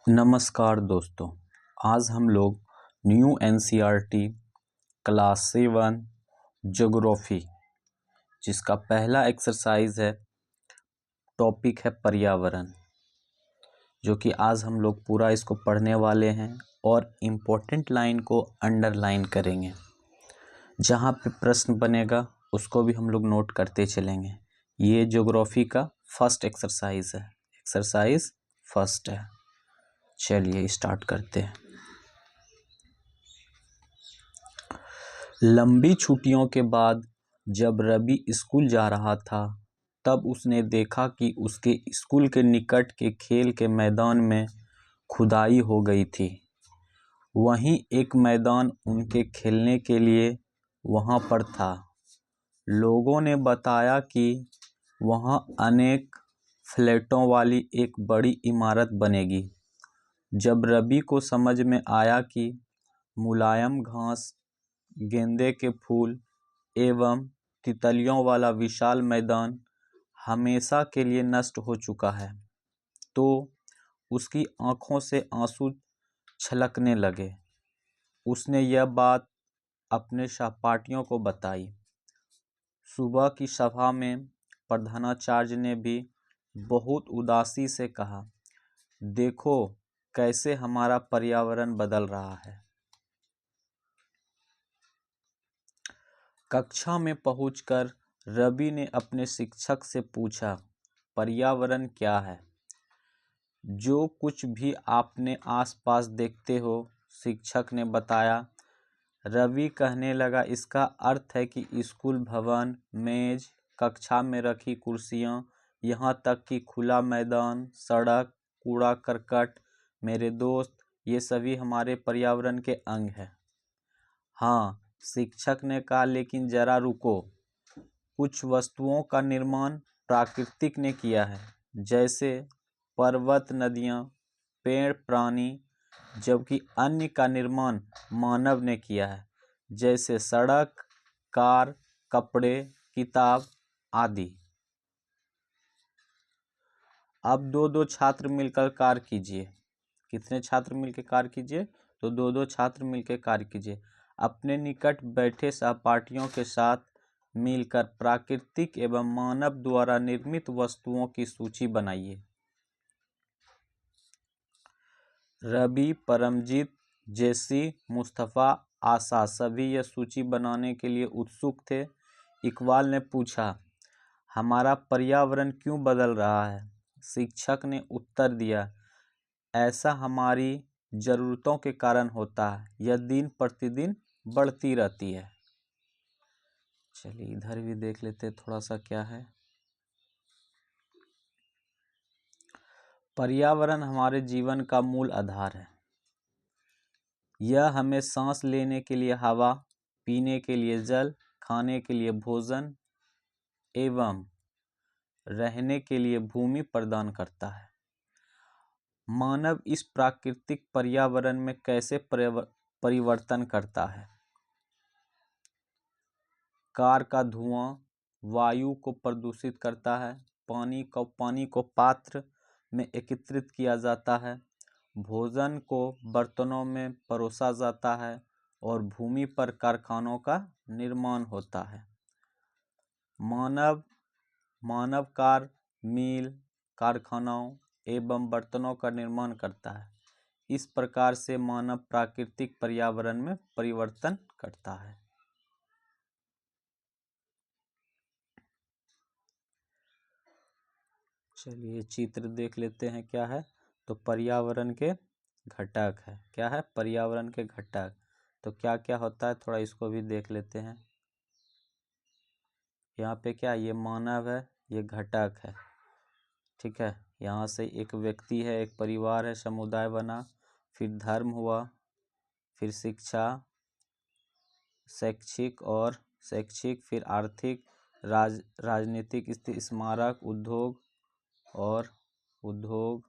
नमस्कार दोस्तों, आज हम लोग न्यू एनसीईआरटी क्लास 7 ज्योग्राफी जिसका पहला एक्सरसाइज है, टॉपिक है पर्यावरण, जो कि आज हम लोग पूरा इसको पढ़ने वाले हैं और इम्पोर्टेंट लाइन को अंडरलाइन करेंगे। जहाँ पे प्रश्न बनेगा उसको भी हम लोग नोट करते चलेंगे। ये ज्योग्राफी का फर्स्ट एक्सरसाइज है, एक्सरसाइज फर्स्ट है। चलिए स्टार्ट करते हैं। लंबी छुट्टियों के बाद जब रवि स्कूल जा रहा था, तब उसने देखा कि उसके स्कूल के निकट के खेल के मैदान में खुदाई हो गई थी। वहीं एक मैदान उनके खेलने के लिए वहां पर था। लोगों ने बताया कि वहां अनेक फ्लैटों वाली एक बड़ी इमारत बनेगी। जब रवि को समझ में आया कि मुलायम घास, गेंदे के फूल एवं तितलियों वाला विशाल मैदान हमेशा के लिए नष्ट हो चुका है, तो उसकी आंखों से आंसू छलकने लगे। उसने यह बात अपने सहपाठियों को बताई। सुबह की सभा में प्रधानाचार्य ने भी बहुत उदासी से कहा, देखो कैसे हमारा पर्यावरण बदल रहा है। कक्षा में पहुंचकर रवि ने अपने शिक्षक से पूछा, पर्यावरण क्या है? जो कुछ भी आपने आसपास देखते हो, शिक्षक ने बताया। रवि कहने लगा, इसका अर्थ है कि स्कूल भवन, मेज, कक्षा में रखी कुर्सियां, यहाँ तक कि खुला मैदान, सड़क, कूड़ा करकट, मेरे दोस्त, ये सभी हमारे पर्यावरण के अंग हैं। हाँ, शिक्षक ने कहा, लेकिन जरा रुको। कुछ वस्तुओं का निर्माण प्राकृतिक ने किया है, जैसे पर्वत, नदियाँ, पेड़, प्राणी, जबकि अन्य का निर्माण मानव ने किया है, जैसे सड़क, कार, कपड़े, किताब आदि। अब दो दो छात्र मिलकर कार्य कीजिए। कितने छात्र मिलकर कार्य कीजिए? तो दो दो छात्र मिलकर कार्य कीजिए। अपने निकट बैठे सहपाठियों के साथ मिलकर प्राकृतिक एवं मानव द्वारा निर्मित वस्तुओं की सूची बनाइए। रवि, परमजीत, जेसी, मुस्तफ़ा, आशा सभी यह सूची बनाने के लिए उत्सुक थे। इकबाल ने पूछा, हमारा पर्यावरण क्यों बदल रहा है? शिक्षक ने उत्तर दिया, ऐसा हमारी ज़रूरतों के कारण होता है, यह दिन प्रतिदिन बढ़ती रहती है। चलिए इधर भी देख लेते थोड़ा सा क्या है। पर्यावरण हमारे जीवन का मूल आधार है। यह हमें सांस लेने के लिए हवा, पीने के लिए जल, खाने के लिए भोजन एवं रहने के लिए भूमि प्रदान करता है। मानव इस प्राकृतिक पर्यावरण में कैसे परिवर्तन करता है? कार का धुआं वायु को प्रदूषित करता है। पानी को पात्र में एकत्रित किया जाता है। भोजन को बर्तनों में परोसा जाता है और भूमि पर कारखानों का निर्माण होता है। मानव कार, मिल, कारखानों एवं बर्तनों का निर्माण करता है। इस प्रकार से मानव प्राकृतिक पर्यावरण में परिवर्तन करता है। चलिए चित्र देख लेते हैं क्या है। तो पर्यावरण के घटक है। क्या है? पर्यावरण के घटक। तो क्या क्या होता है, थोड़ा इसको भी देख लेते हैं। यहाँ पे क्या, ये मानव है, ये घटक है, ठीक है। यहाँ से एक व्यक्ति है, एक परिवार है, समुदाय बना, फिर धर्म हुआ, फिर शिक्षा, शैक्षिक, फिर आर्थिक, राजनीतिक स्थिति, स्मारक, उद्योग,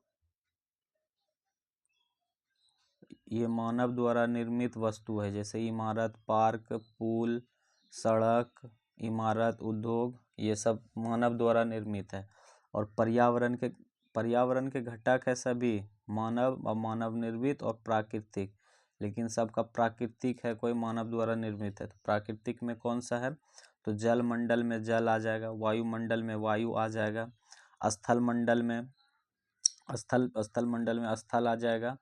ये मानव द्वारा निर्मित वस्तु है, जैसे इमारत, पार्क, पुल, सड़क, इमारत, उद्योग, ये सब मानव द्वारा निर्मित है। और पर्यावरण के घटक है सभी, मानव और मानव निर्मित और प्राकृतिक, लेकिन सबका प्राकृतिक है, कोई मानव द्वारा निर्मित है। तो प्राकृतिक में कौन सा है, तो जल मंडल में जल आ जाएगा, वायुमंडल में वायु आ जाएगा, स्थल मंडल में स्थल आ जाएगा,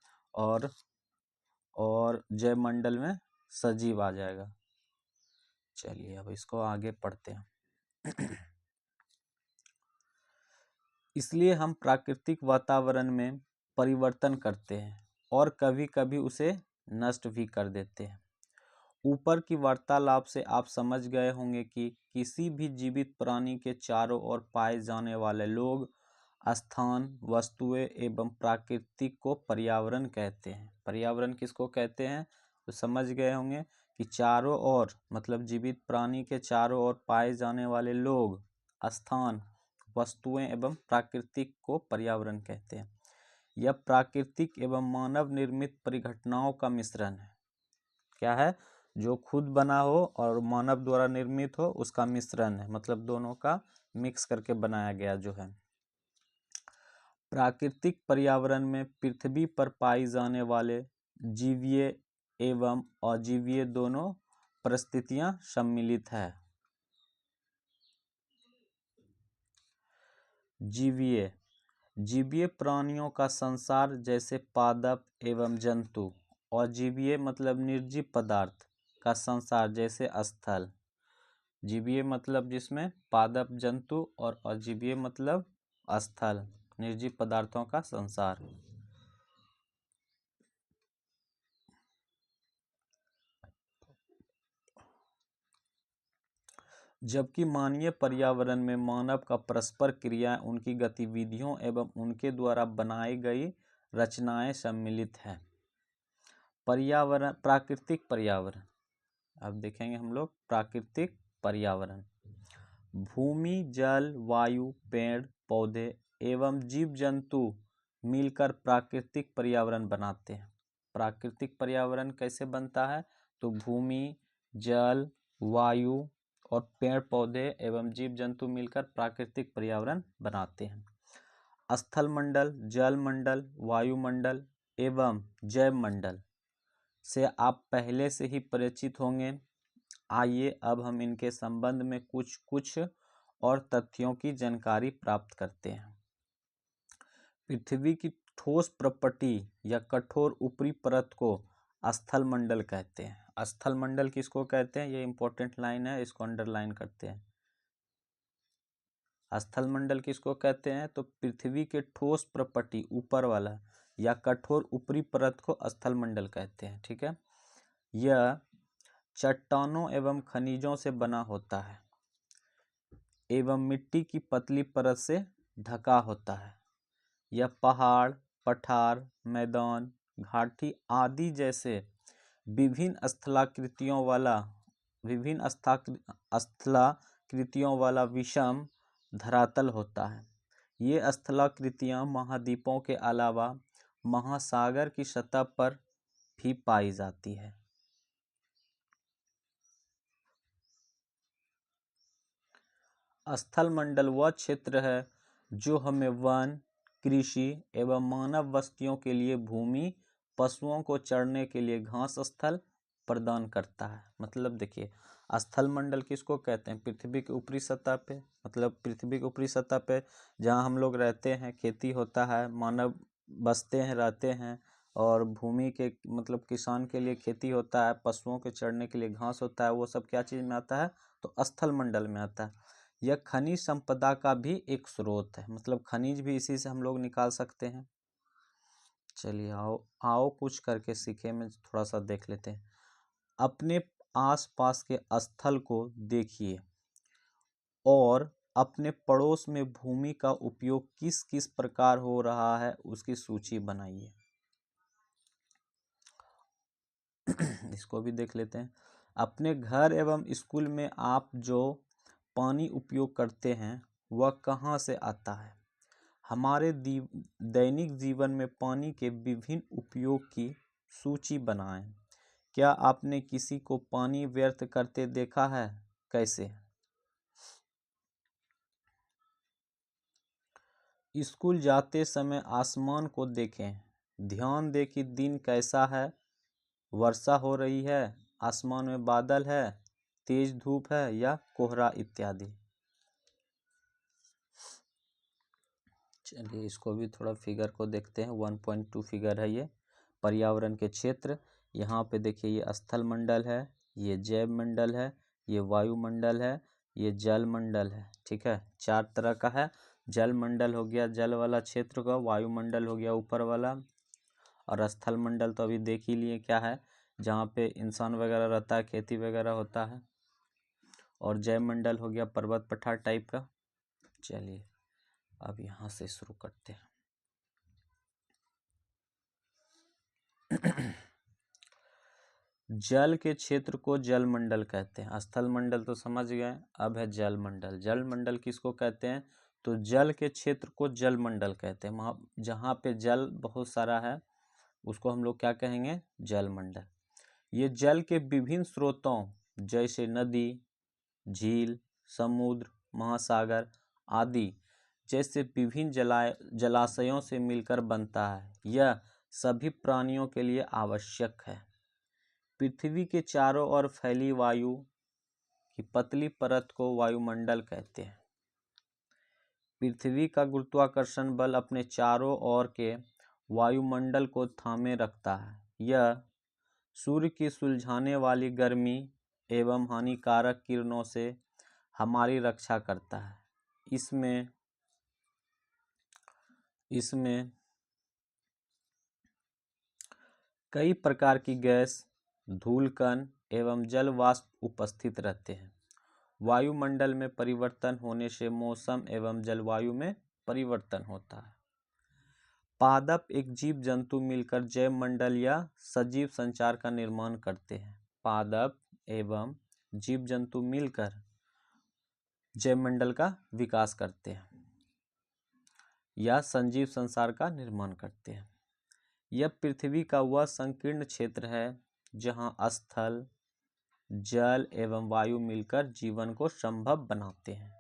और जैव मंडल में सजीव आ जाएगा। चलिए अब इसको आगे पढ़ते हैं। इसलिए हम प्राकृतिक वातावरण में परिवर्तन करते हैं और कभी कभी उसे नष्ट भी कर देते हैं। ऊपर की वार्तालाप से आप समझ गए होंगे कि किसी भी जीवित प्राणी के चारों ओर पाए जाने वाले लोग, स्थान, वस्तुएं एवं प्राकृतिक को पर्यावरण कहते हैं। पर्यावरण किसको कहते हैं, तो समझ गए होंगे कि चारों ओर मतलब जीवित प्राणी के चारों ओर पाए जाने वाले लोग, स्थान, वस्तुएं एवं प्राकृतिक को पर्यावरण कहते हैं। यह प्राकृतिक एवं मानव निर्मित परिघटनाओं का मिश्रण है। क्या है, जो खुद बना हो और मानव द्वारा निर्मित हो, उसका मिश्रण है, मतलब दोनों का मिक्स करके बनाया गया जो है। प्राकृतिक पर्यावरण में पृथ्वी पर पाई जाने वाले जीवीय एवं अजीवीय दोनों परिस्थितियां सम्मिलित है। जीवीय प्राणियों का संसार जैसे पादप एवं जंतु, अजीवीय मतलब निर्जीव पदार्थ का संसार जैसे स्थल। जीवीय मतलब जिसमें पादप जंतु और अजीवीय मतलब स्थल, निर्जीव पदार्थों का संसार। जबकि मानवीय पर्यावरण में मानव का परस्पर क्रिया, उनकी गतिविधियों एवं उनके द्वारा बनाई गई रचनाएं सम्मिलित है। पर्यावरण, प्राकृतिक पर्यावरण, अब देखेंगे हम लोग प्राकृतिक पर्यावरण। भूमि, जल, वायु, पेड़ पौधे एवं जीव जंतु मिलकर प्राकृतिक पर्यावरण बनाते हैं। प्राकृतिक पर्यावरण कैसे बनता है, तो भूमि, जल, वायु और पेड़ पौधे एवं जीव जंतु मिलकर प्राकृतिक पर्यावरण बनाते हैं। स्थल मंडल, जल मंडल, वायुमंडल एवं जैव मंडल से आप पहले से ही परिचित होंगे। आइए अब हम इनके संबंध में कुछ और तथ्यों की जानकारी प्राप्त करते हैं। पृथ्वी की ठोस प्रपटी या कठोर ऊपरी परत को स्थल मंडल कहते हैं। स्थल मंडल किसको कहते हैं, ये इंपॉर्टेंट लाइन है, इसको अंडरलाइन करते हैं। स्थल मंडल किसको कहते हैं, तो पृथ्वी के ठोस प्रपटी ऊपर वाला या कठोर ऊपरी परत को स्थल मंडल कहते हैं। ठीक है, यह चट्टानों एवं खनिजों से बना होता है एवं मिट्टी की पतली परत से ढका होता है। यह पहाड़, पठार, मैदान, घाटी आदि जैसे विभिन्न स्थलाकृतियों वाला विषम धरातल होता है। ये स्थलाकृतियां महाद्वीपों के अलावा महासागर की सतह पर भी पाई जाती है। स्थल मंडल वह क्षेत्र है जो हमें वन, कृषि एवं मानव बस्तियों के लिए भूमि, पशुओं को चरने के लिए घास स्थल प्रदान करता है। मतलब देखिए, स्थल मंडल किसको कहते हैं, पृथ्वी के ऊपरी सतह पे, मतलब पृथ्वी के ऊपरी सतह पे जहाँ हम लोग रहते हैं, खेती होता है, मानव बसते हैं, रहते हैं, और भूमि के मतलब किसान के लिए खेती होता है, पशुओं के चरने के लिए घास होता है, वो सब क्या चीज़ में आता है, तो स्थल मंडल में आता है। यह खनिज संपदा का भी एक स्रोत है, मतलब खनिज भी इसी से हम लोग निकाल सकते हैं। चलिए आओ कुछ करके सीखे में थोड़ा सा देख लेते हैं। अपने आसपास के स्थल को देखिए और अपने पड़ोस में भूमि का उपयोग किस किस प्रकार हो रहा है उसकी सूची बनाइए। इसको भी देख लेते हैं। अपने घर एवं स्कूल में आप जो पानी उपयोग करते हैं वह कहाँ से आता है। हमारे दैनिक जीवन में पानी के विभिन्न उपयोग की सूची बनाएं। क्या आपने किसी को पानी व्यर्थ करते देखा है, कैसे। स्कूल जाते समय आसमान को देखें, ध्यान दें कि दिन कैसा है, वर्षा हो रही है, आसमान में बादल है, तेज धूप है या कोहरा इत्यादि। चलिए इसको भी थोड़ा फिगर को देखते हैं। 1.2 फिगर है ये। पर्यावरण के क्षेत्र, यहाँ पे देखिए ये स्थल मंडल है, ये जैव मंडल है, ये वायुमंडल है, ये जल मंडल है। ठीक है, 4 तरह का है। जल मंडल हो गया जल वाला क्षेत्र का, वायुमंडल हो गया ऊपर वाला, और स्थल मंडल तो अभी देख ही लिए क्या है, जहाँ पे इंसान वगैरह रहता है, खेती वगैरह होता है। और जैव मंडल हो गया पर्वत पठार टाइप का। चलिए अब यहाँ से शुरू करते हैं। जल के क्षेत्र को जल मंडल कहते हैं। स्थल मंडल तो समझ गए, अब है जल मंडल। जल मंडल किसको कहते हैं? तो जल के क्षेत्र को जल मंडल कहते हैं। वहाँ जहाँ पे जल बहुत सारा है उसको हम लोग क्या कहेंगे? जल मंडल। ये जल के विभिन्न स्रोतों जैसे नदी, झील, समुद्र, महासागर आदि जैसे विभिन्न जलाशयों से मिलकर बनता है। यह सभी प्राणियों के लिए आवश्यक है। पृथ्वी के चारों ओर फैली वायु की पतली परत को वायुमंडल कहते हैं। पृथ्वी का गुरुत्वाकर्षण बल अपने चारों ओर के वायुमंडल को थामे रखता है। यह सूर्य की सुलझाने वाली गर्मी एवं हानिकारक किरणों से हमारी रक्षा करता है। इसमें कई प्रकार की गैस, धूलकण एवं जल वाष्प उपस्थित रहते हैं। वायुमंडल में परिवर्तन होने से मौसम एवं जलवायु में परिवर्तन होता है। पादप एक जीव जंतु मिलकर जैव मंडल या सजीव संचार का निर्माण करते हैं। पादप एवं जीव जंतु मिलकर जैव मंडल का विकास करते हैं या संजीव संसार का निर्माण करते हैं। यह पृथ्वी का वह संकीर्ण क्षेत्र है जहां स्थल, जल एवं वायु मिलकर जीवन को संभव बनाते हैं।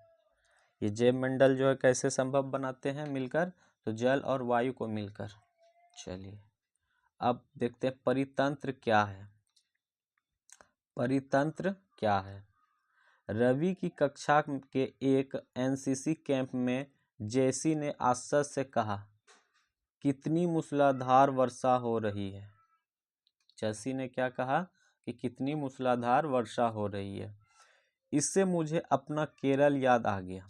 ये जैव मंडल जो है कैसे संभव बनाते हैं? मिलकर, तो जल और वायु को मिलकर। चलिए अब देखते हैं परितंत्र क्या है। परितंत्र क्या है? रवि की कक्षा के एक एनसीसी कैंप में जेसी ने आश्चर्य से कहा, कितनी मूसलाधार वर्षा हो रही है। जेसी ने क्या कहा कि कितनी मूसलाधार वर्षा हो रही है। इससे मुझे अपना केरल याद आ गया।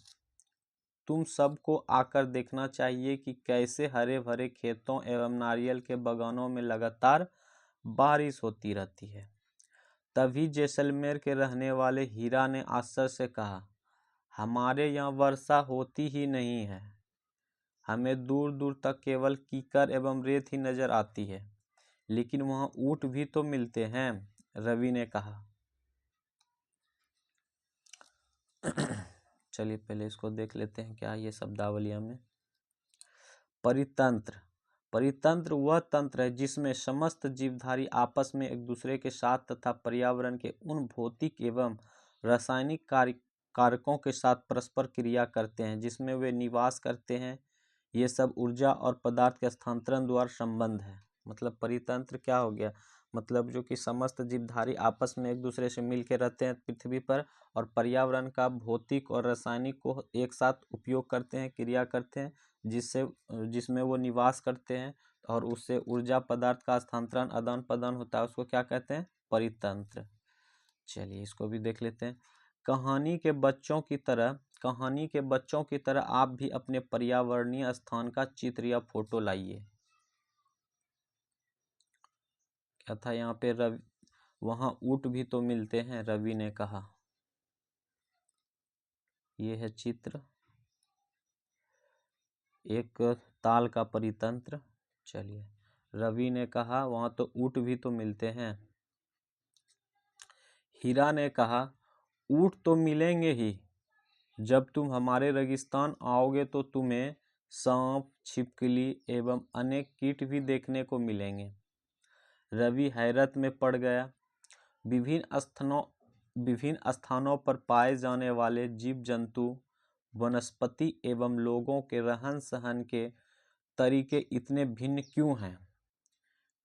तुम सबको आकर देखना चाहिए कि कैसे हरे भरे खेतों एवं नारियल के बागानों में लगातार बारिश होती रहती है। तभी जैसलमेर के रहने वाले हीरा ने आश्चर्य से कहा, हमारे यहाँ वर्षा होती ही नहीं है। हमें दूर दूर तक केवल कीकर एवं रेत ही नजर आती है, लेकिन वहाँ ऊंट भी तो मिलते हैं, रवि ने कहा। चलिए पहले इसको देख लेते हैं क्या ये शब्दावलियां में। परितंत्र। परितंत्र वह तंत्र है जिसमें समस्त जीवधारी आपस में एक दूसरे के साथ तथा पर्यावरण के उन भौतिक एवं रासायनिक कारकों के साथ परस्पर क्रिया करते हैं जिसमें वे निवास करते हैं। ये सब ऊर्जा और पदार्थ के स्थानांतरण द्वारा संबंध है। मतलब परितंत्र क्या हो गया? मतलब जो कि समस्त जीवधारी आपस में एक दूसरे से मिल के रहते हैं पृथ्वी पर, और पर्यावरण का भौतिक और रासायनिक को एक साथ उपयोग करते हैं, क्रिया करते हैं, जिसमें वो निवास करते हैं, और उससे ऊर्जा पदार्थ का स्थानांतरण आदान प्रदान होता है, उसको क्या कहते हैं? परितंत्र। चलिए इसको भी देख लेते हैं। कहानी के बच्चों की तरह आप भी अपने पर्यावरणीय स्थान का चित्र या फोटो लाइए। क्या था यहाँ पे? रवि, वहाँ ऊंट भी तो मिलते हैं, रवि ने कहा। ये है चित्र, एक ताल का परितंत्र। चलिए, रवि ने कहा वहाँ तो ऊंट भी तो मिलते हैं। हीरा ने कहा, ऊंट तो मिलेंगे ही, जब तुम हमारे रेगिस्तान आओगे तो तुम्हें सांप, छिपकली एवं अनेक कीट भी देखने को मिलेंगे। रवि हैरत में पड़ गया। विभिन्न स्थानों पर पाए जाने वाले जीव जंतु वनस्पति एवं लोगों के रहन सहन के तरीके इतने भिन्न क्यों हैं?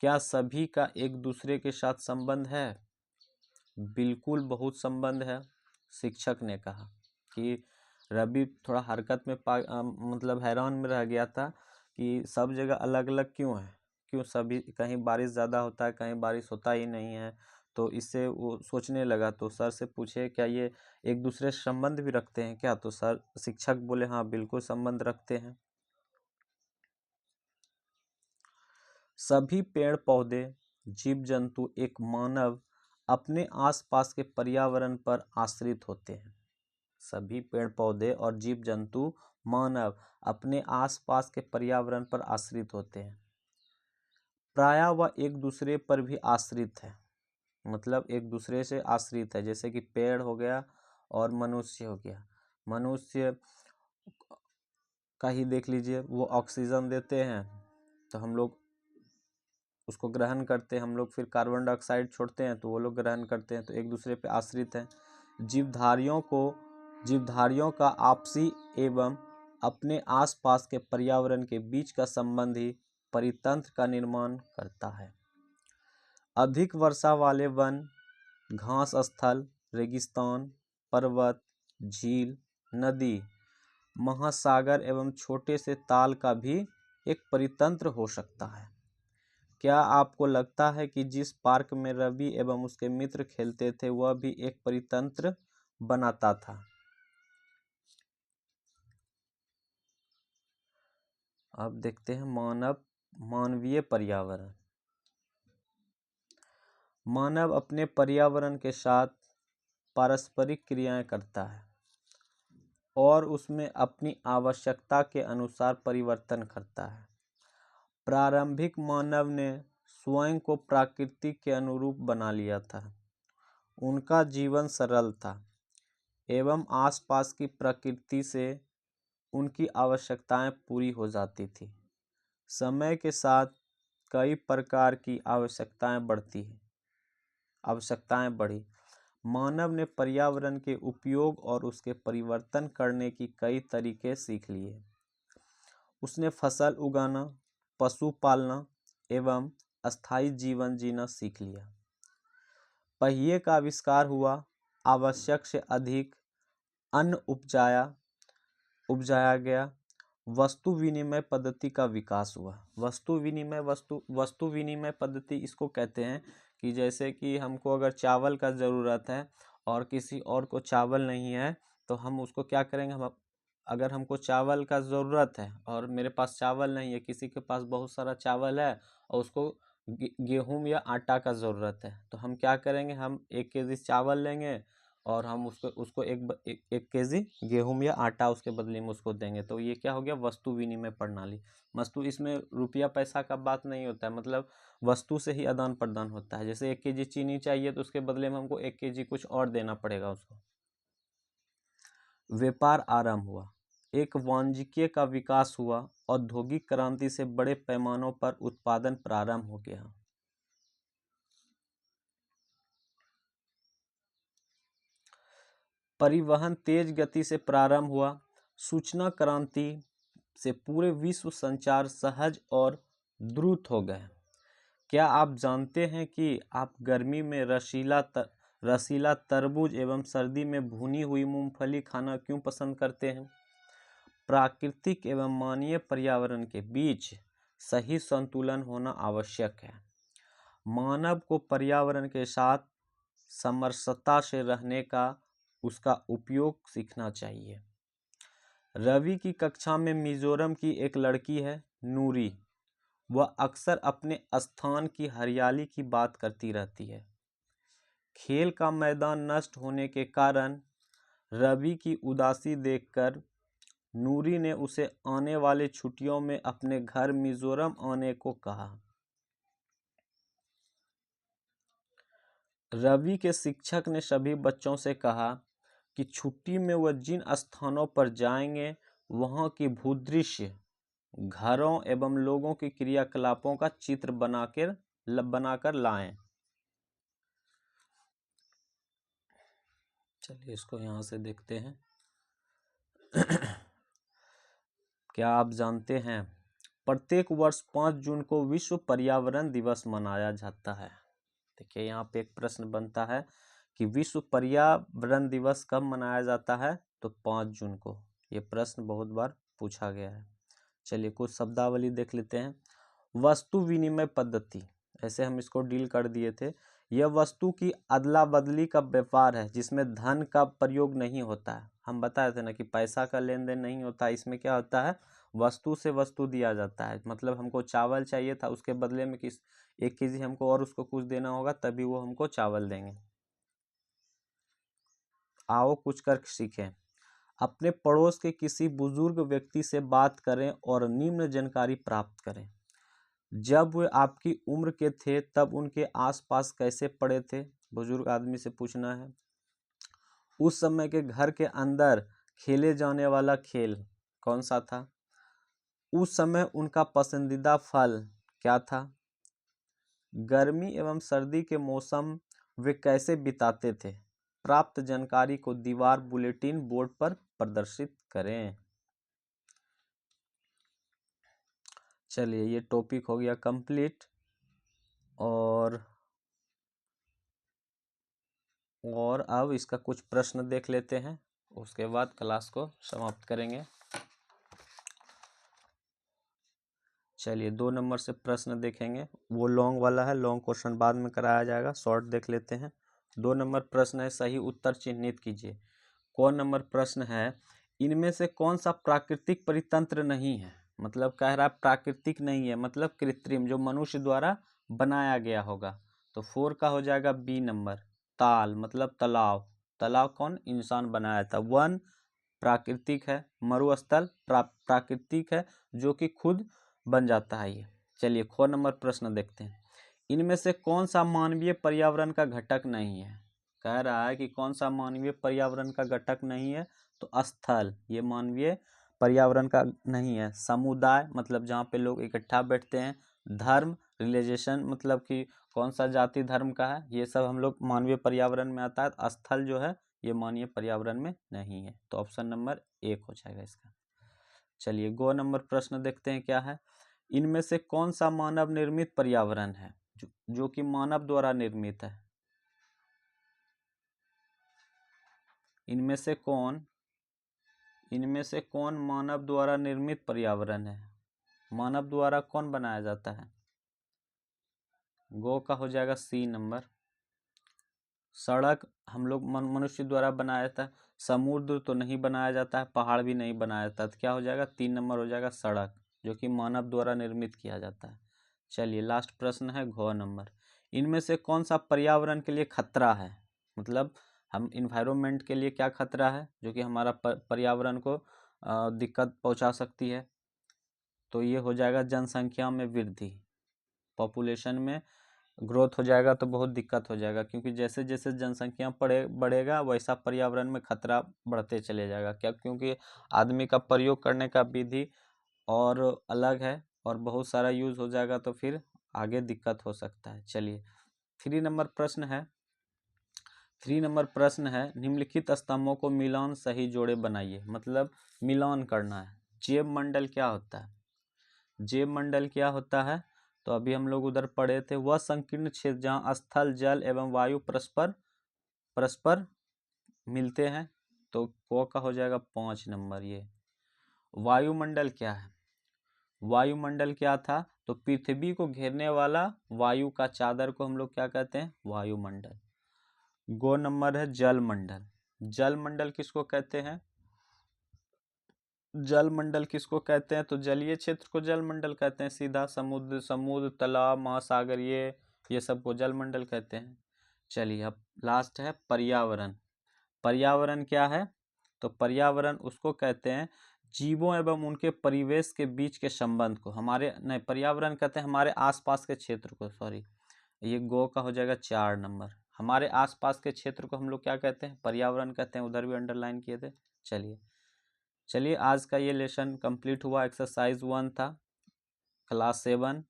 क्या सभी का एक दूसरे के साथ संबंध है? बिल्कुल बहुत संबंध है। शिक्षक ने कहा कि रवि थोड़ा हरकत में मतलब हैरान में रह गया था कि सब जगह अलग अलग क्यों है, क्यों सभी, कहीं बारिश ज़्यादा होता है, कहीं बारिश होता ही नहीं है। तो इससे वो सोचने लगा, तो सर से पूछे क्या ये एक दूसरे से संबंध भी रखते हैं क्या? तो सर शिक्षक बोले हाँ बिल्कुल संबंध रखते हैं। सभी पेड़ पौधे, जीव जंतु एक मानव अपने आसपास के पर्यावरण पर आश्रित होते हैं। सभी पेड़ पौधे और जीव जंतु मानव अपने आसपास के पर्यावरण पर आश्रित होते हैं। प्रायः वह एक दूसरे पर भी आश्रित है, मतलब एक दूसरे से आश्रित है। जैसे कि पेड़ हो गया और मनुष्य हो गया। मनुष्य का ही देख लीजिए, वो ऑक्सीजन देते हैं तो हम लोग उसको ग्रहण करते हैं, हम लोग फिर कार्बन डाइऑक्साइड छोड़ते हैं तो वो लोग ग्रहण करते हैं, तो एक दूसरे पे आश्रित हैं। जीवधारियों का आपसी एवं अपने आसपास के पर्यावरण के बीच का संबंध ही परितंत्र का निर्माण करता है। अधिक वर्षा वाले वन, घास स्थल, रेगिस्तान, पर्वत, झील, नदी, महासागर एवं छोटे से ताल का भी एक परितंत्र हो सकता है। क्या आपको लगता है कि जिस पार्क में रवि एवं उसके मित्र खेलते थे वह भी एक परितंत्र बनाता था? अब देखते हैं मानवीय पर्यावरण। मानव अपने पर्यावरण के साथ पारस्परिक क्रियाएं करता है और उसमें अपनी आवश्यकता के अनुसार परिवर्तन करता है। प्रारंभिक मानव ने स्वयं को प्रकृति के अनुरूप बना लिया था। उनका जीवन सरल था एवं आसपास की प्रकृति से उनकी आवश्यकताएं पूरी हो जाती थी। समय के साथ कई प्रकार की आवश्यकताएं बढ़ी। मानव ने पर्यावरण के उपयोग और उसके परिवर्तन करने की कई तरीके सीख लिए। उसने फसल उगाना, पशु पालना एवं अस्थायी जीवन जीना सीख लिया। पहिए का आविष्कार हुआ, आवश्यक से अधिक अन्न उपजाया गया। वस्तु विनिमय पद्धति का विकास हुआ। वस्तु विनिमय पद्धति इसको कहते हैं कि जैसे कि हमको अगर चावल का ज़रूरत है और किसी और को चावल नहीं है तो हम उसको क्या करेंगे, अगर हमको चावल का ज़रूरत है और मेरे पास चावल नहीं है, किसी के पास बहुत सारा चावल है और उसको गेहूं या आटा का ज़रूरत है, तो हम क्या करेंगे, हम 1 केजी चावल लेंगे और हम उसको एक केजी गेहूं या आटा उसके बदले में उसको देंगे। तो ये क्या हो गया, वस्तु विनिमय प्रणाली। इसमें रुपया पैसा का बात नहीं होता है, मतलब वस्तु से ही आदान प्रदान होता है। जैसे 1 केजी चीनी चाहिए तो उसके बदले में हमको 1 केजी कुछ और देना पड़ेगा उसको। व्यापार आरंभ हुआ, एक वाणिज्य का विकास हुआ, औद्योगिक क्रांति से बड़े पैमानों पर उत्पादन प्रारंभ हो गया। परिवहन तेज गति से प्रारंभ हुआ। सूचना क्रांति से पूरे विश्व संचार सहज और द्रुत हो गए। क्या आप जानते हैं कि आप गर्मी में रसीला तरबूज एवं सर्दी में भुनी हुई मूंगफली खाना क्यों पसंद करते हैं? प्राकृतिक एवं मानवीय पर्यावरण के बीच सही संतुलन होना आवश्यक है। मानव को पर्यावरण के साथ समरसता से रहने का, उसका उपयोग सीखना चाहिए। रवि की कक्षा में मिजोरम की एक लड़की है, नूरी। वह अक्सर अपने स्थान की हरियाली की बात करती रहती है। खेल का मैदान नष्ट होने के कारण रवि की उदासी देखकर नूरी ने उसे आने वाले छुट्टियों में अपने घर मिजोरम आने को कहा। रवि के शिक्षक ने सभी बच्चों से कहा कि छुट्टी में वह जिन स्थानों पर जाएंगे वहां की भूदृश्य, घरों एवं लोगों की क्रियाकलापों का चित्र बनाकर लाएं। चलिए इसको यहाँ से देखते हैं। क्या आप जानते हैं प्रत्येक वर्ष 5 जून को विश्व पर्यावरण दिवस मनाया जाता है? देखिए यहाँ पे एक प्रश्न बनता है कि विश्व पर्यावरण दिवस कब मनाया जाता है, तो 5 जून को। ये प्रश्न बहुत बार पूछा गया है। चलिए कुछ शब्दावली देख लेते हैं। वस्तु विनिमय पद्धति, ऐसे हम इसको डील कर दिए थे। यह वस्तु की अदला बदली का व्यापार है जिसमें धन का प्रयोग नहीं होता है। हम बताए थे ना कि पैसा का लेन देन नहीं होता है, इसमें क्या होता है, वस्तु से वस्तु दिया जाता है। मतलब हमको चावल चाहिए था, उसके बदले में 1 केजी हमको और उसको कुछ देना होगा, तभी वो हमको चावल देंगे। आओ कुछ कर सीखें। अपने पड़ोस के किसी बुजुर्ग व्यक्ति से बात करें और निम्न जानकारी प्राप्त करें। जब वे आपकी उम्र के थे तब उनके आसपास कैसे पड़े थे? बुजुर्ग आदमी से पूछना है। उस समय के घर के अंदर खेले जाने वाला खेल कौन सा था? उस समय उनका पसंदीदा फल क्या था? गर्मी एवं सर्दी के मौसम वे कैसे बिताते थे? प्राप्त जानकारी को दीवार बुलेटिन बोर्ड पर प्रदर्शित करें। चलिए ये टॉपिक हो गया कंप्लीट, और अब इसका कुछ प्रश्न देख लेते हैं, उसके बाद क्लास को समाप्त करेंगे। चलिए 2 नंबर से प्रश्न देखेंगे, वो लॉन्ग वाला है, लॉन्ग क्वेश्चन बाद में कराया जाएगा, शॉर्ट देख लेते हैं। 2 नंबर प्रश्न है, सही उत्तर चिन्हित कीजिए। कौन नंबर प्रश्न है, इनमें से कौन सा प्राकृतिक परितंत्र नहीं है? मतलब कह रहा है प्राकृतिक नहीं है, मतलब कृत्रिम, जो मनुष्य द्वारा बनाया गया होगा। तो 4 का हो जाएगा बी नंबर। ताल मतलब तालाब, तालाब कौन, इंसान बनाया था। 1 प्राकृतिक है, मरुस्थल प्राकृतिक है जो कि खुद बन जाता है ये। चलिए 4 नंबर प्रश्न देखते हैं। इनमें से कौन सा मानवीय पर्यावरण का घटक नहीं है? कह रहा है कि कौन सा मानवीय पर्यावरण का घटक नहीं है, तो स्थल ये मानवीय पर्यावरण का नहीं है। समुदाय मतलब जहाँ पे लोग इकट्ठा बैठते हैं। धर्म रिलीजियन मतलब कि कौन सा जाति धर्म का है, ये सब हम लोग मानवीय पर्यावरण में आता है। स्थल जो है ये मानवीय पर्यावरण में नहीं है, तो ऑप्शन नंबर 1 हो जाएगा इसका। चलिए 2 नंबर प्रश्न देखते हैं क्या है। इनमें से कौन सा मानव निर्मित पर्यावरण है जो कि मानव द्वारा निर्मित है? इनमें से कौन मानव द्वारा निर्मित पर्यावरण है? मानव द्वारा कौन बनाया जाता है? गो का हो जाएगा सी नंबर। सड़क हम लोग मनुष्य द्वारा बनाया जाता है। समुद्र तो नहीं बनाया जाता है, पहाड़ भी नहीं बनाया जाता, तो क्या हो जाएगा 3 नंबर हो जाएगा सड़क, जो कि मानव द्वारा निर्मित किया जाता है। चलिए लास्ट प्रश्न है घ नंबर। इनमें से कौन सा पर्यावरण के लिए खतरा है? मतलब हम इन्वायरमेंट के लिए क्या खतरा है जो कि हमारा पर्यावरण को दिक्कत पहुंचा सकती है? तो ये हो जाएगा जनसंख्या में वृद्धि, पॉपुलेशन में ग्रोथ हो जाएगा तो बहुत दिक्कत हो जाएगा, क्योंकि जैसे जैसे जनसंख्या बढ़ेगा वैसा पर्यावरण में खतरा बढ़ते चले जाएगा। क्या, क्योंकि आदमी का प्रयोग करने का विधि और अलग है और बहुत सारा यूज हो जाएगा, तो फिर आगे दिक्कत हो सकता है। चलिए 3 नंबर प्रश्न है। 3 नंबर प्रश्न है, निम्नलिखित स्तंभों को मिलान सही जोड़े बनाइए। मतलब मिलान करना है। जैव मंडल क्या होता है? जैव मंडल क्या होता है, तो अभी हम लोग उधर पढ़े थे, वह संकीर्ण क्षेत्र जहाँ स्थल जल एवं वायु परस्पर मिलते हैं। तो को का हो जाएगा 5 नंबर ये। वायुमंडल क्या है? वायुमंडल क्या था, तो पृथ्वी को घेरने वाला वायु का चादर को हम लोग क्या कहते हैं? वायुमंडल। गो नंबर है जलमंडल। जलमंडल किसको कहते हैं? जलमंडल किसको कहते हैं, तो जलीय क्षेत्र को जलमंडल कहते हैं सीधा। समुद्र तालाब महासागर ये सब को जलमंडल कहते हैं। चलिए अब लास्ट है पर्यावरण। पर्यावरण क्या है, तो पर्यावरण उसको कहते हैं जीवों एवं उनके परिवेश के बीच के संबंध को। पर्यावरण कहते हैं हमारे आसपास के क्षेत्र को, सॉरी ये गो का हो जाएगा 4 नंबर। हमारे आसपास के क्षेत्र को हम लोग क्या कहते हैं? पर्यावरण कहते हैं, उधर भी अंडरलाइन किए थे। चलिए आज का ये लेसन कंप्लीट हुआ। एक्सरसाइज 1 था, क्लास 7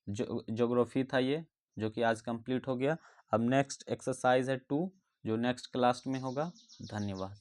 ज्योग्राफी था ये, जो कि आज कंप्लीट हो गया। अब नेक्स्ट एक्सरसाइज है 2 जो नेक्स्ट क्लास में होगा। धन्यवाद।